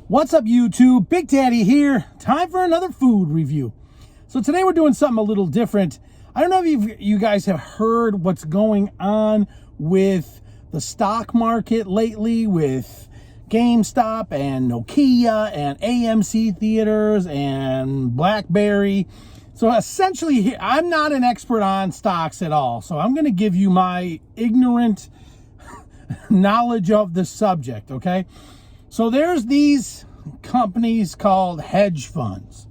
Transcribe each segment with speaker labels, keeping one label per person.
Speaker 1: What's up, YouTube? Big Daddy here. Time for another food review. So today we're doing something a little different. I don't know if you guys have heard what's going on with the stock market lately with GameStop and Nokia and AMC theaters and BlackBerry. So essentially, I'm not an expert on stocks at all. So I'm going to give you my ignorant knowledge of the subject, okay? So there's these companies called hedge funds,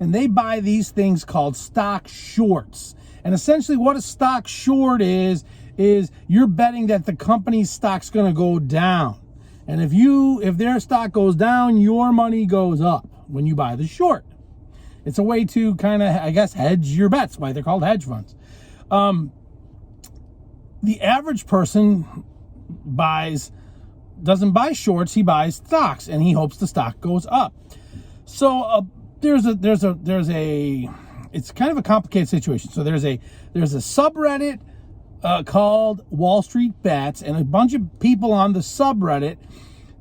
Speaker 1: and they buy these things called stock shorts. And essentially what a stock short is you're betting that the company's stock's going to go down. And if their stock goes down, your money goes up when you buy the short. It's a way to kind of, I guess, hedge your bets, why they're called hedge funds. The average person doesn't buy shorts, he buys stocks, and he hopes the stock goes up. So it's kind of a complicated situation. So there's a subreddit called Wall Street Bets, and a bunch of people on the subreddit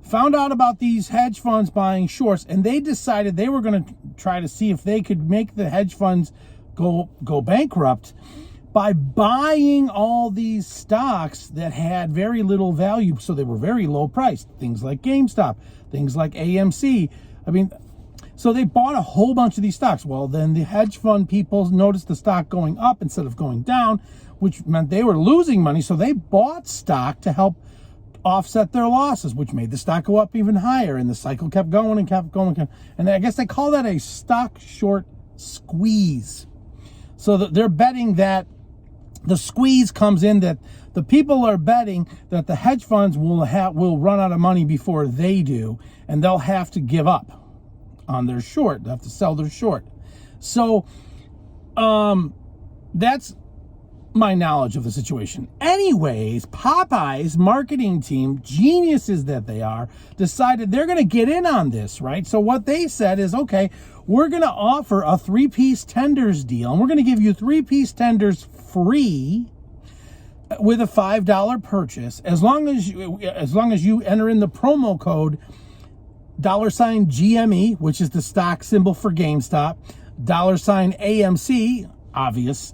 Speaker 1: found out about these hedge funds buying shorts, and they decided they were going to try to see if they could make the hedge funds go bankrupt by buying all these stocks that had very little value, so they were very low priced. Things like GameStop, things like AMC. So they bought a whole bunch of these stocks. Well, then the hedge fund people noticed the stock going up instead of going down, which meant they were losing money. So they bought stock to help offset their losses, which made the stock go up even higher. And the cycle kept going and kept going. And I guess they call that a stock short squeeze. So they're betting that the squeeze comes in, that the people are betting that the hedge funds will run out of money before they do, and they'll have to give up on their short. They'll have to sell their short. So that's my knowledge of the situation. Anyways, Popeyes marketing team, geniuses that they are, decided they're going to get in on this, right? So what they said is, okay, we're going to offer a 3-piece tenders deal, and we're going to give you 3-piece tenders free with a $5 purchase, as long as you enter in the promo code $GME, which is the stock symbol for GameStop, $AMC, obvious,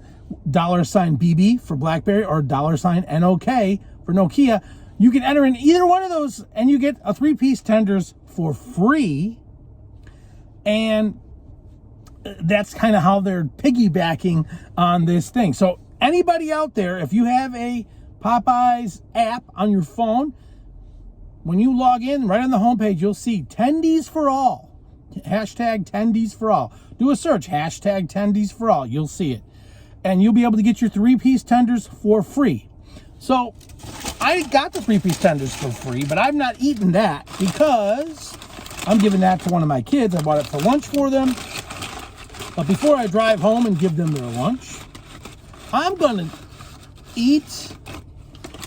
Speaker 1: $BB for BlackBerry, or $NOK for Nokia. You can enter in either one of those and you get a 3-piece tenders for free. And that's kind of how they're piggybacking on this thing. So anybody out there, if you have a Popeyes app on your phone, when you log in, right on the homepage, you'll see Tendies for All. Hashtag Tendies for All. Do a search, hashtag Tendies for All. You'll see it. And you'll be able to get your 3-piece tenders for free. So I got the 3-piece tenders for free, but I've not eaten that because I'm giving that to one of my kids. I bought it for lunch for them. But before I drive home and give them their lunch, I'm going to eat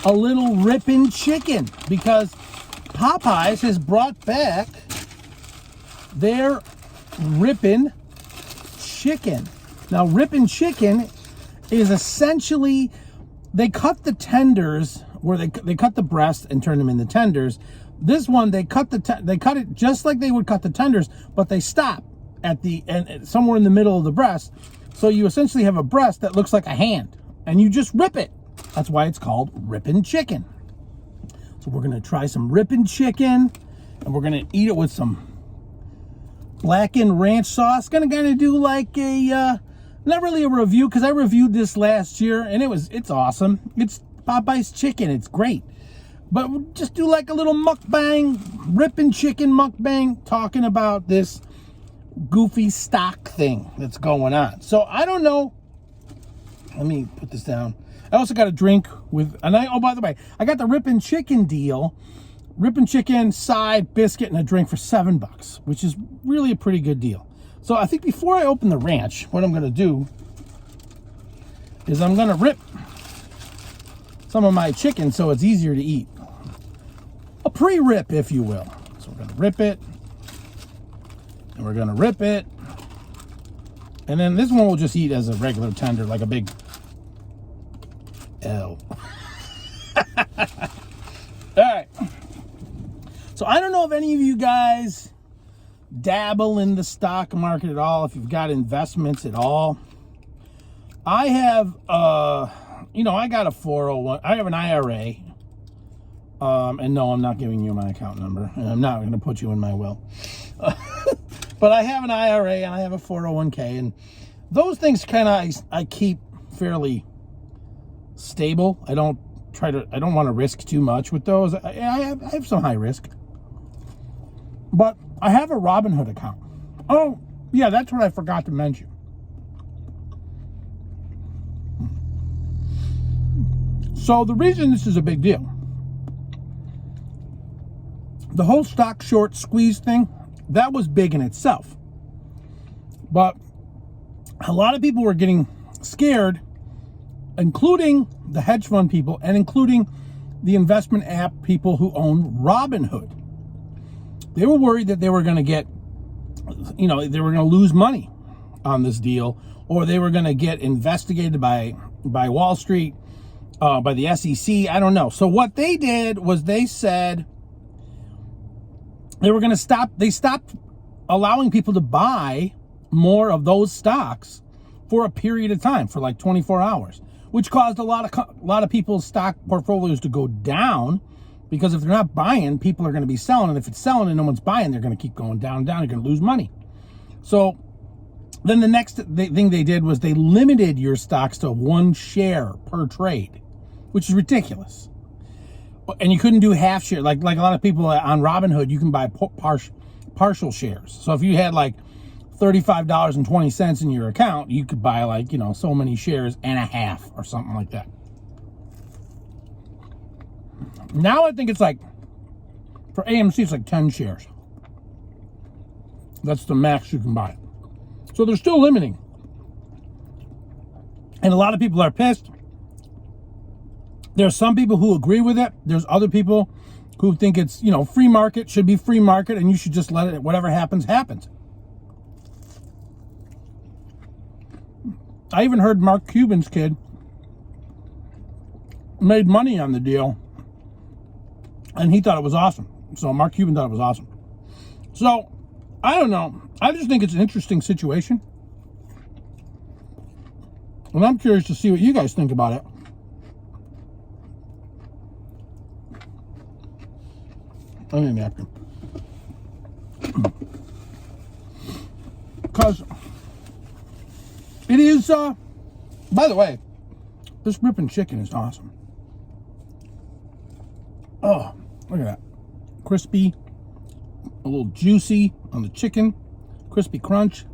Speaker 1: a little rippin' chicken, because Popeyes has brought back their rippin' chicken. Now, rippin' chicken is essentially, they cut the tenders, where they cut the breast and turn them into tenders. This one, they cut it just like they would cut the tenders, but they stop at the end, somewhere in the middle of the breast. So you essentially have a breast that looks like a hand, and you just rip it. That's why it's called rippin' chicken. So we're gonna try some rippin' chicken, and we're gonna eat it with some blackened ranch sauce. Gonna do like a not really a review, because I reviewed this last year and it's awesome. It's Popeyes chicken, it's great. But we'll just do like a little mukbang, rippin' chicken mukbang, talking about this goofy stock thing that's going on. So I don't know. Let me put this down. I also got a drink with, oh, by the way, I got the rippin' chicken deal. Rippin' chicken, side, biscuit, and a drink for $7, which is really a pretty good deal. So I think before I open the ranch, what I'm going to do is I'm going to rip some of my chicken so it's easier to eat. A pre-rip, if you will. So we're going to rip it, and we're going to rip it, and then this one we'll just eat as a regular tender, like a big L. All right. So I don't know if any of you guys dabble in the stock market at all, if you've got investments at all, I have, I got a 401. I have an IRA. And no, I'm not giving you my account number, and I'm not going to put you in my will. But I have an IRA and I have a 401k, and those things I keep fairly stable. I don't want to risk too much with those. I have some high risk. But I have a Robinhood account. Oh, yeah, that's what I forgot to mention. So the reason this is a big deal, the whole stock short squeeze thing, that was big in itself. But a lot of people were getting scared, including the hedge fund people and including the investment app people who own Robinhood. They were worried that they were going to get, they were going to lose money on this deal, or they were going to get investigated by Wall Street, by the SEC. I don't know. So what they did was they said they were going to stop. They stopped allowing people to buy more of those stocks for a period of time, for like 24 hours, which caused a lot of people's stock portfolios to go down, because if they're not buying, people are going to be selling, and if it's selling and no one's buying, they're going to keep going down and down. You're going to lose money. So then the next thing they did was they limited your stocks to 1 share per trade, which is ridiculous. And you couldn't do half share. Like a lot of people on Robinhood, you can buy partial shares. So if you had like $35.20 in your account, you could buy so many shares and a half or something like that. Now I think it's for AMC, it's 10 shares. That's the max you can buy. So they're still limiting. And a lot of people are pissed. There's some people who agree with it. There's other people who think it's, free market, should be free market, and you should just let it, whatever happens, happens. I even heard Mark Cuban's kid made money on the deal, and he thought it was awesome. So Mark Cuban thought it was awesome. So, I don't know. I just think it's an interesting situation. And I'm curious to see what you guys think about it. I need a napkin. Because it is, by the way, this ripping chicken is awesome. Oh, look at that. Crispy, a little juicy on the chicken, crispy crunch.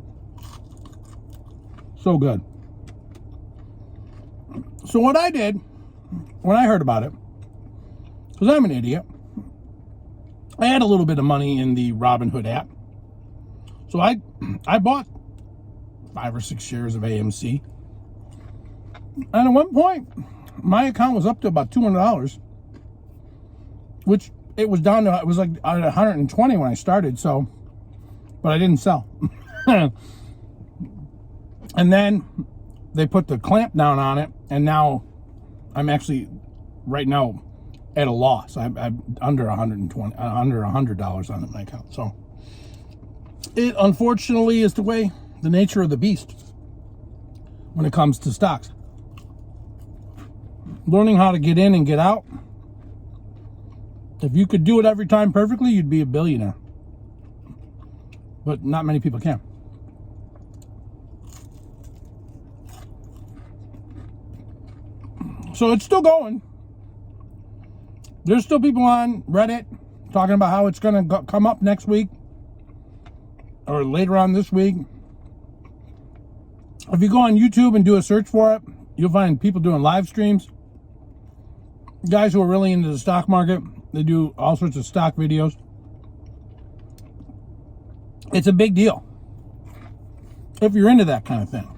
Speaker 1: So good. So what I did when I heard about it, because I'm an idiot, I had a little bit of money in the Robinhood app. So I bought 5 or 6 shares of AMC. And at one point, my account was up to about $200, which it was down to, it was like at 120 when I started, so, but I didn't sell. And then they put the clamp down on it, and now I'm actually, right now, at a loss. I'm under $100 on my account. So it unfortunately is the nature of the beast when it comes to stocks. Learning how to get in and get out. If you could do it every time perfectly, you'd be a billionaire. But not many people can. So it's still going. There's still people on Reddit talking about how it's going to come up next week or later on this week. If you go on YouTube and do a search for it, you'll find people doing live streams. Guys who are really into the stock market, they do all sorts of stock videos. It's a big deal if you're into that kind of thing.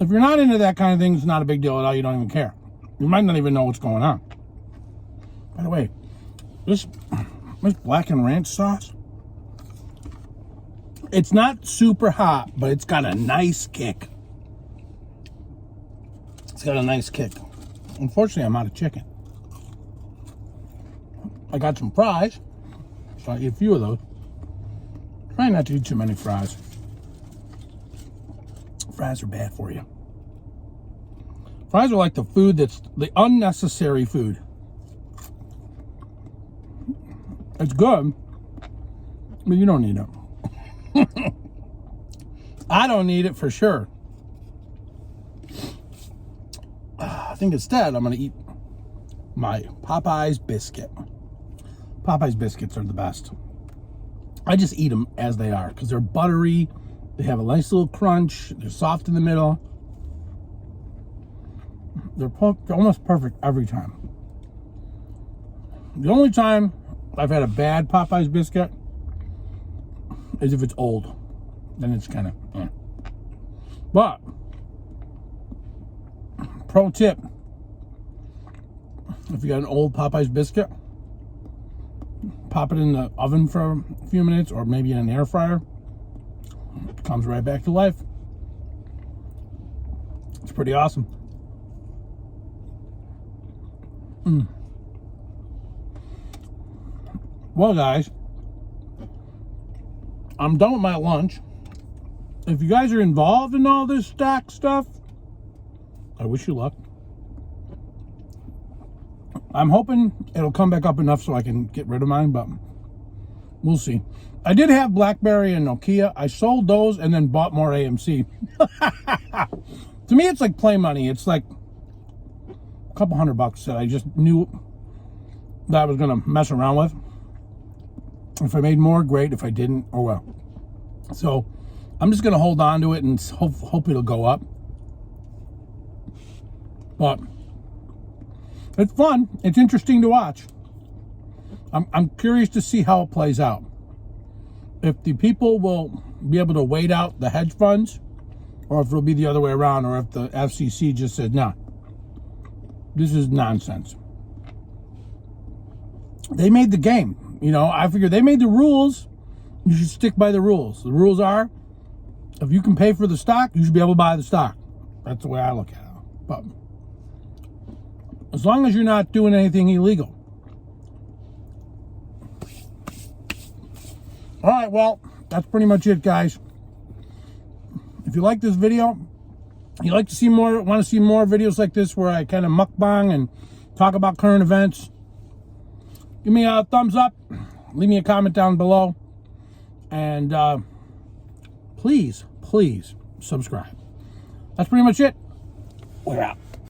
Speaker 1: If you're not into that kind of thing, it's not a big deal at all. You don't even care. You might not even know what's going on. By the way, this blackened ranch sauce, it's not super hot, but it's got a nice kick. It's got a nice kick. Unfortunately, I'm out of chicken. I got some fries, so I eat a few of those. Try not to eat too many fries. Fries are bad for you. Fries are like the food that's the unnecessary food. It's good, but you don't need it. I don't need it for sure. I think instead I'm going to eat my Popeyes biscuit. Popeyes biscuits are the best. I just eat them as they are because they're buttery. They have a nice little crunch. They're soft in the middle. They're almost perfect every time. The only time I've had a bad Popeyes biscuit is if it's old. Then it's kind of, eh. But, pro tip, if you got an old Popeyes biscuit, pop it in the oven for a few minutes or maybe in an air fryer. It comes right back to life. It's pretty awesome. Well, guys, I'm done with my lunch. If you guys are involved in all this stock stuff, I wish you luck. I'm hoping it'll come back up enough so I can get rid of mine, but we'll see. I did have BlackBerry and Nokia. I sold those and then bought more AMC. To me, it's like play money. It's like a couple $100 that I just knew that I was going to mess around with. If I made more, great. If I didn't, oh well. So I'm just going to hold on to it and hope it'll go up. But it's fun. It's interesting to watch. I'm curious to see how it plays out. If the people will be able to wait out the hedge funds, or if it'll be the other way around, or if the FCC just said, no, this is nonsense. They made the game. You know, I figure they made the rules. You should stick by the rules. The rules are, if you can pay for the stock, you should be able to buy the stock. That's the way I look at it. But as long as you're not doing anything illegal. All right, well, that's pretty much it, guys. If you like this video, you like to see more, want to see more videos like this where I kind of mukbang and talk about current events, give me a thumbs up, leave me a comment down below, and please subscribe. That's pretty much it. We're out.